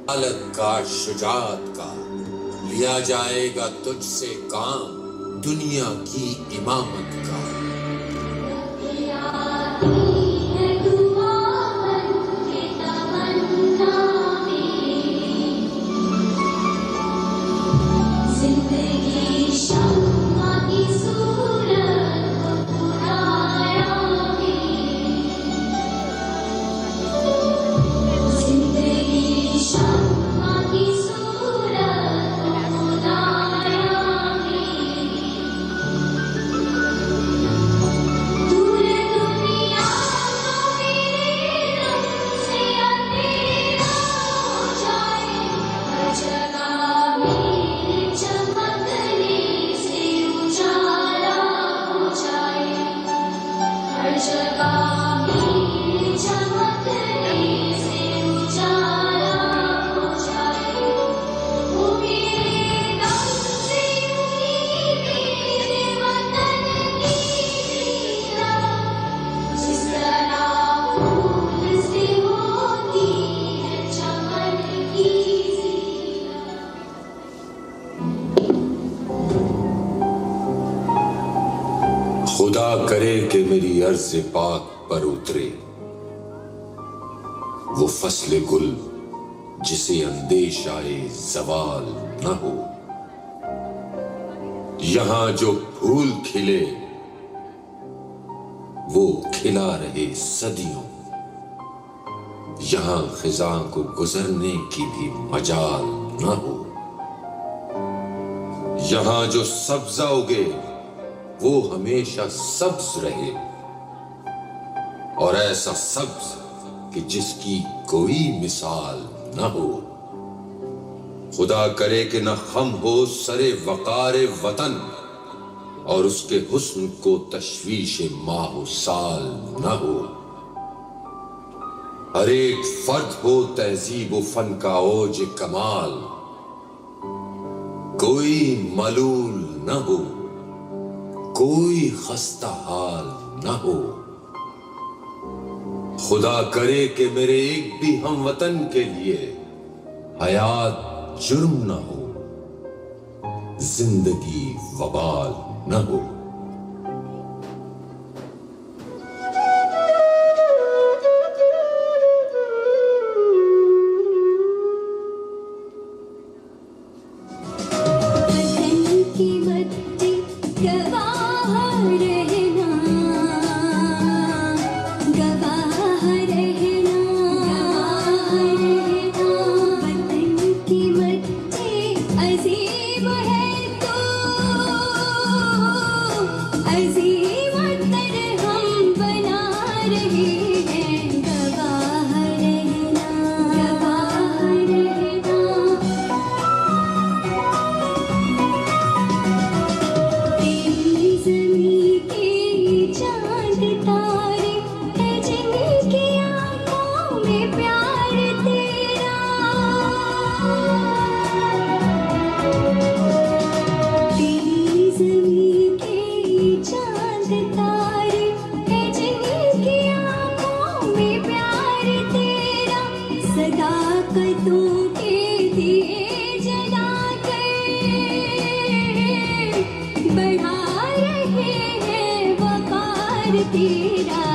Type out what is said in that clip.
अलग का शुजात का लिया जाएगा तुझसे काम, दुनिया की इमामत का। खुदा करे कि मेरी अर्ज़ पाक पर उतरे वो फसले गुल जिसे अंदेशाए ज़वाल न हो। यहां जो फूल खिले वो खिला रहे सदियों, यहां खिज़ां को गुजरने की भी मजाल न हो। यहां जो सब्ज़ा उगे वो हमेशा सब्ज रहे, और ऐसा सब्ज कि जिसकी कोई मिसाल न हो। खुदा करे कि न खम हो सरे वक़ार वतन, और उसके हुस्न को तशवीश माह साल न हो। हर एक फर्द हो तहजीब व फन का ओज कमाल, कोई मलूल न हो, कोई खस्ता हाल न हो। खुदा करे कि मेरे एक भी हमवतन के लिए हयात जुर्म न हो, जिंदगी वबाल न हो। बढ़ा रहे हैं वक़ार तेरा।